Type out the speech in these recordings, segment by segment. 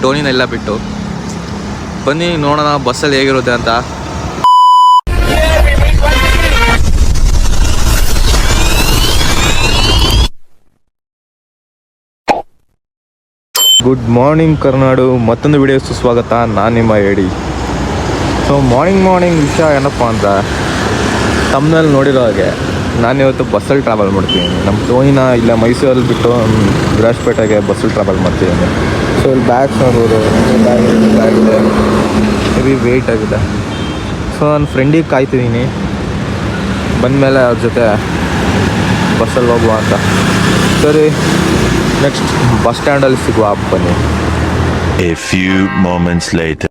ಟೋನಿನೆಲ್ಲ ಬಿಟ್ಟು. ಬನ್ನಿ ನೋಡೋಣ ಬಸ್ಸಲ್ಲಿ ಹೇಗಿರುತ್ತೆ ಅಂತ. ಗುಡ್ ಮಾರ್ನಿಂಗ್ ಕರ್ನಾಡು, ಮತ್ತೊಂದು ವಿಡಿಯೋ ಸುಸ್ವಾಗತ. ನಾನು ನಿಮ್ಮ ಹೇಳಿ. ಸೊ ಮಾರ್ನಿಂಗ್ ವಿಷಯ ಏನಪ್ಪ ಅಂತ ತಮ್ಮನಲ್ಲಿ ನೋಡಿರೋ ಹಾಗೆ ನಾನಿವತ್ತು ಬಸ್ಸಲ್ಲಿ ಟ್ರಾವೆಲ್ ಮಾಡ್ತೀನಿ. ನಮ್ಮ ಟೋನಿನ ಇಲ್ಲ ಮೈಸೂರಲ್ಲಿ ಬಿಟ್ಟು ವಿರಾಜಪೇಟೆಗೆ ಬಸ್ಸಲ್ಲಿ ಟ್ರಾವೆಲ್ ಮಾಡ್ತೀನಿ. ಸೊ ಇಲ್ಲಿ ಬ್ಯಾಗ್ಸ್ ನೋಡ್ಬೋದು, ಬ್ಯಾಗ್ ಇದೆ, ಹೆವಿ ವೆಯ್ಟ್ ಆಗಿದೆ. ಸೊ ನನ್ನ ಫ್ರೆಂಡಿಗೆ ಕಾಯ್ತಿದ್ದೀನಿ, ಬಂದಮೇಲೆ ಅವ್ರ ಜೊತೆ ಬಸ್ಸಲ್ಲಿ ಹೋಗುವ ಅಂತ. ಸರಿ, ನೆಕ್ಸ್ಟ್ ಬಸ್ ಸ್ಟ್ಯಾಂಡಲ್ಲಿ ಸಿಗುವ ಬನ್ನಿ. A few moments later.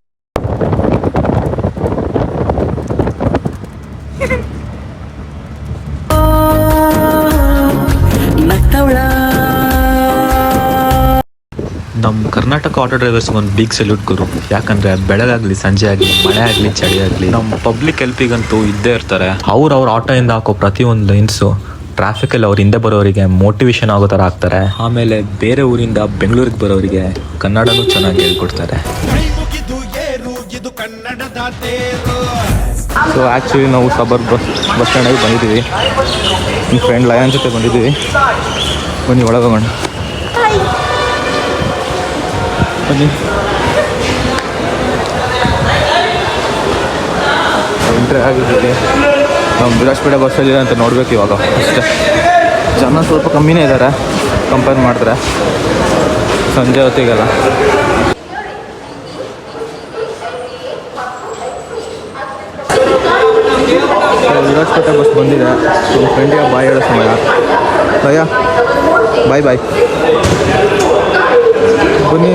ನಮ್ಮ ಕರ್ನಾಟಕ ಆಟೋ ಡ್ರೈವರ್ಸ್ಗೆ ಒಂದು ಬಿಗ್ ಸಲ್ಯೂಟ್ ಗುರು. ಯಾಕಂದರೆ ಬೆಳಗಾಗಲಿ ಸಂಜೆ ಆಗಲಿ ಮಳೆ ಆಗಲಿ ಚಳಿ ಆಗಲಿ ನಮ್ಮ ಪಬ್ಲಿಕ್ ಹೆಲ್ಪಿಗಂತೂ ಇದ್ದೇ ಇರ್ತಾರೆ. ಅವ್ರ ಆಟೋಯಿಂದ ಹಾಕೋ ಪ್ರತಿಯೊಂದು ಲೈನ್ಸು ಟ್ರಾಫಿಕಲ್ಲಿ ಅವ್ರ ಹಿಂದೆ ಬರೋರಿಗೆ ಮೋಟಿವೇಶನ್ ಆಗೋ ಥರ ಆಗ್ತಾರೆ. ಆಮೇಲೆ ಬೇರೆ ಊರಿಂದ ಬೆಂಗಳೂರಿಗೆ ಬರೋರಿಗೆ ಕನ್ನಡನೂ ಚೆನ್ನಾಗಿ ಹೇಳ್ಕೊಡ್ತಾರೆ. ಸೊ ಆ್ಯಕ್ಚುಲಿ ನಾವು ಸಬರ್ ಬಸ್ ಸ್ಟ್ಯಾಂಡಾಗಿ ಬಂದಿದ್ದೀವಿ. ನಿಮ್ಮ ಫ್ರೆಂಡ್ ಲಯನ್ ಜೊತೆ ಬಂದಿದ್ದೀವಿ. ಬನ್ನಿ ಒಳಗೆ ಹೋಗೋಣ. ಬನ್ನಿ. ಎಂಟ್ರಿ ಆಗಿದ್ದೀವಿ. ನಾವು ವಿರಾಜಪೇಟೆ ಬಸ್ಸಲ್ಲಿ ಅಂತ ನೋಡಬೇಕು ಇವಾಗ. ಅಷ್ಟೇ, ಜನ ಸ್ವಲ್ಪ ಕಮ್ಮಿನೇ ಇದ್ದಾರೆ ಕಂಪೇರ್ ಮಾಡಿದ್ರೆ ಸಂಜೆ ಹೊತ್ತಿಗೆಲ್ಲ. ವಿರಾಜಪೇಟೆ ಬಸ್ ಬಂದಿದೆ. ಸೊ ಫ್ರೆಂಡಿಗೆ ಬಾಯ್ ಹೇಳೋ ಸಮಯ. ಭಯ ಬಾಯ್ ಬಾಯ್. ಬನ್ನಿ,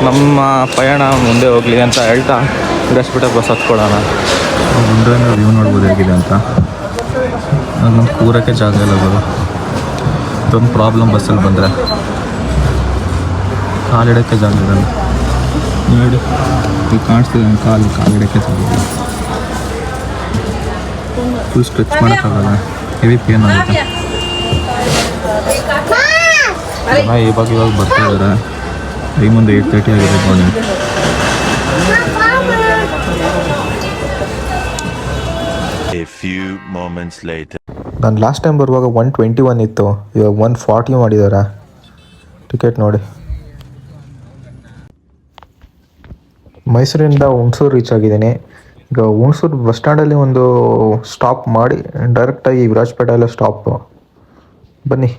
ನಮ್ಮ ಪಯಣ ಮುಂದೆ ಹೋಗಲಿ ಅಂತ ಹೇಳ್ತಾ ವಿರಾಜಪೇಟೆ ಬಸ್ ಹತ್ಕೊಳ್ಳೋಣ. ಮುಂದೆಯಿಂದ ವ್ಯೂ ನೋಡ್ಬೋದು ಹೇಗಿದೆ ಅಂತ. ನಮ್ಮ ಕೂರಕ್ಕೆ ಜಾಗ ಇಲ್ಲ ಬರೋ ಇದೊಂದು ಪ್ರಾಬ್ಲಮ್. ಬಸ್ಸಲ್ಲಿ ಬಂದರೆ ಕಾಲಿಡೋಕ್ಕೆ ಜಾಗ ಇರಲ್ಲ. ನೋಡಿ, ಇಲ್ಲಿ ಕಾಣಿಸ್ತಿದೆ ಕಾಲಿಡೋಕ್ಕೆ ಜಾಗ ಇಲ್ಲ. ಫುಲ್ ಸ್ಟ್ರೆಚ್ ಮಾಡೋಕ್ಕಾಗಲ್ಲ, ಹೆವಿ ಪೇನ್ ಆಗುತ್ತೆ. ಜನ ಇವಾಗ ಬರ್ತಾ ಇದ್ದಾರೆ. ಮುಂದೆ 8:30 ಆಗಿದೆ morning. A few moments later. ನಾನು ಲಾಸ್ಟ್ ಟೈಮ್ ಬರುವಾಗ 121 ಇತ್ತು, ಇವಾಗ 140 ಮಾಡಿದ್ದಾರೆ. ಟಿಕೆಟ್ ನೋಡಿ. ಮೈಸೂರಿಂದ ಹುಣಸೂರು ರೀಚ್ ಆಗಿದ್ದೀನಿ. ಈಗ ಹುಣಸೂರು ಬಸ್ ಸ್ಟ್ಯಾಂಡಲ್ಲಿ ಒಂದು ಸ್ಟಾಪ್ ಮಾಡಿ ಡೈರೆಕ್ಟಾಗಿ ವಿರಾಜಪೇಟೆಯಲ್ಲೇ ಸ್ಟಾಪ್. ಬನ್ನಿ.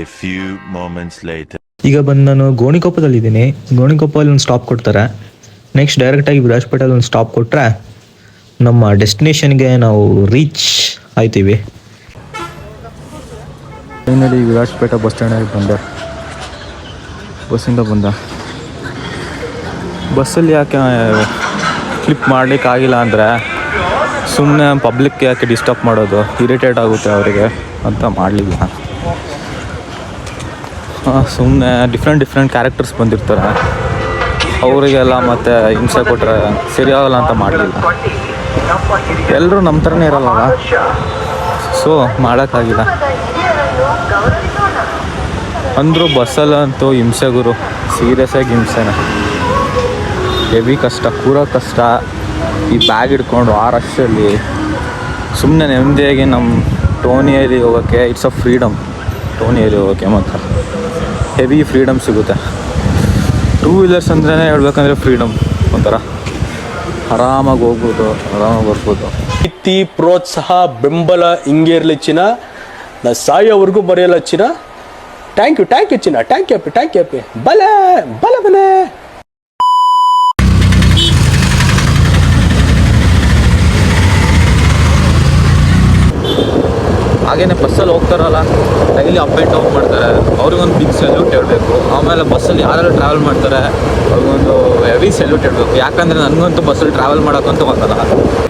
A few moments later. ಈಗ ಬಂದು ನಾನು ಗೋಣಿಕೊಪ್ಪದಲ್ಲಿದ್ದೀನಿ. ಗೋಣಿಕೊಪ್ಪಲ್ಲಿ ಒಂದು ಸ್ಟಾಪ್ ಕೊಡ್ತಾರೆ. ನೆಕ್ಸ್ಟ್ ಡೈರೆಕ್ಟಾಗಿ ವಿರಾಜಪೇಟೆಯಲ್ಲಿ ಒಂದು ಸ್ಟಾಪ್ ಕೊಟ್ಟರೆ ನಮ್ಮ ಡೆಸ್ಟಿನೇಷನ್ಗೆ ನಾವು ರೀಚ್ ಆಯ್ತೀವಿ. ಫೈನಲಿ ವಿರಾಜಪೇಟೆ ಬಸ್ ಸ್ಟ್ಯಾಂಡಿಗೆ ಬಂದೆ. ಬಸ್ಸಿಂದ ಬಂದ. ಬಸ್ಸಲ್ಲಿ ಯಾಕೆ ಕ್ಲಿಪ್ ಮಾಡಲಿಕ್ಕಾಗಿಲ್ಲ ಅಂದರೆ ಸುಮ್ಮನೆ ಪಬ್ಲಿಕ್ ಯಾಕೆ ಡಿಸ್ಟರ್ಬ್ ಮಾಡೋದು, ಇರಿಟೇಟ್ ಆಗುತ್ತೆ ಅವರಿಗೆ ಅಂತ ಮಾಡಲಿಲ್ಲ. ಸುಮ್ಮನೆ ಡಿಫ್ರೆಂಟ್ ಕ್ಯಾರೆಕ್ಟರ್ಸ್ ಬಂದಿರ್ತಾರೆ, ಅವರಿಗೆಲ್ಲ ಮತ್ತೆ ಹಿಂಸೆ ಕೊಟ್ಟರೆ ಸರಿಯಾಗಲ್ಲ ಅಂತ ಮಾಡಲಿಲ್ಲ. ಎಲ್ಲರೂ ನಮ್ಮ ಥರನೇ ಇರಲ್ಲ, ಸೊ ಮಾಡೋಕ್ಕಾಗಿಲ್ಲ. ಅಂದರೂ ಬಸ್ಸಲ್ಲಂತೂ ಹಿಂಸೆ ಗುರು, ಸೀರಿಯಸ್ಸಾಗಿ ಹಿಂಸೆನೆ. ಹೆವಿ ಕಷ್ಟ, ಕೂರೋ ಕಷ್ಟ. ಈ ಬ್ಯಾಗ್ ಹಿಡ್ಕೊಂಡು ಆ ರಶಲ್ಲಿ ಸುಮ್ಮನೆ ನೆಮ್ಮದಿಯಾಗಿ ನಮ್ಮ ಟೋನಿಯಲ್ಲಿ ಹೋಗೋಕ್ಕೆ ಇಟ್ಸ್ ಅ ಫ್ರೀಡಮ್. ಟೋನಿಯಲ್ಲಿ ಹೋಗೋಕ್ಕೆ ಮಾತ್ರ ಹೆವಿ ಫ್ರೀಡಮ್ ಸಿಗುತ್ತೆ. ಟೂ ವೀಲರ್ಸ್ ಅಂದ್ರೇ ಹೇಳ್ಬೇಕಂದ್ರೆ ಫ್ರೀಡಮ್, ಒಂಥರ ಆರಾಮಾಗಿ ಹೋಗ್ಬೋದು, ಆರಾಮಾಗಿ ಬರ್ಬೋದು. ಪ್ರೀತಿ, ಪ್ರೋತ್ಸಾಹ, ಬೆಂಬಲ ಹಿಂಗೆ ಇರಲಿ ಚಿನ್ನ. ನಾ ಸಾಯೋವರೆಗೂ ಬರೆಯಲ್ಲ ಚಿನ್ನ. ಥ್ಯಾಂಕ್ ಯು ಚಿನ್ನ. ಥ್ಯಾಂಕ್ ಯು ಅಪ್ಪಿ. ಬಲೆ. ಹಾಗೇನೆ ಬಸ್ಸಲ್ಲಿ ಹೋಗ್ತಾರಲ್ಲ, ಡೈಲಿ ಅಪ್ ಆ್ಯಂಡ್ ಡೌನ್ ಮಾಡ್ತಾರೆ, ಅವ್ರಿಗೊಂದು ಬಿಗ್ ಸೆಲ್ಯೂಟ್ ಹೇಳಬೇಕು. ಆಮೇಲೆ ಬಸ್ಸಲ್ಲಿ ಯಾರೆಲ್ಲ ಟ್ರಾವೆಲ್ ಮಾಡ್ತಾರೆ ಅವ್ರಿಗೊಂದು ಹೆವಿ ಸೆಲ್ಯೂಟ್ ಹೇಳಬೇಕು. ಯಾಕಂದರೆ ನನಗಂತೂ ಬಸ್ಸಲ್ಲಿ ಟ್ರಾವೆಲ್ ಮಾಡೋಕ್ಕಂತೂ ಆಗಲ್ಲ.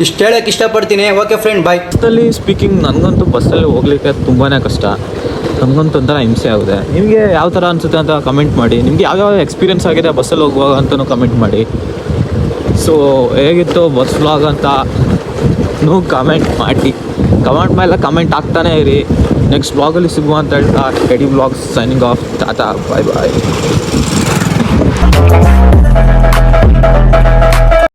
ಇಷ್ಟು ಹೇಳೋಕ್ಕೆ ಇಷ್ಟಪಡ್ತೀನಿ. ಓಕೆ ಫ್ರೆಂಡ್, ಬಾಯ್. ಬಸ್ಸಲ್ಲಿ ಸ್ಪೀಕಿಂಗ್, ನನಗಂತೂ ಬಸ್ಸಲ್ಲಿ ಹೋಗ್ಲಿಕ್ಕೆ ತುಂಬಾ ಕಷ್ಟ. ನಮಗಂತೂ ಒಂಥರ ಹಿಂಸೆ ಆಗಿದೆ. ನಿಮಗೆ ಯಾವ ಥರ ಅನಿಸುತ್ತೆ ಅಂತ ಕಮೆಂಟ್ ಮಾಡಿ. ನಿಮಗೆ ಯಾವ್ಯಾವ ಎಕ್ಸ್ಪೀರಿಯನ್ಸ್ ಆಗಿದೆ ಬಸ್ಸಲ್ಲಿ ಹೋಗುವಾಗ ಅಂತಲೂ ಕಮೆಂಟ್ ಮಾಡಿ. ಸೊ ಹೇಗಿತ್ತು ಬಸ್ ವ್ಲಾಗ್ ಅಂತ ಕಮೆಂಟ್ ಮಾಡಿ. ಕಮೆಂಟ್ ಮೇಲೆ ಕಮೆಂಟ್ ಆಗ್ತಾನೇ ಇರಿ. ನೆಕ್ಸ್ಟ್ ಬ್ಲಾಗಲ್ಲಿ ಸಿಗುವ ಅಂತ ಹೇಳ್ತಾ ಎಡಿ ಬ್ಲಾಗ್ಸ್ ಸೈನಿಂಗ್ ಆಫ್ ಟಾಟಾ ಬಾಯ್ ಬಾಯ್.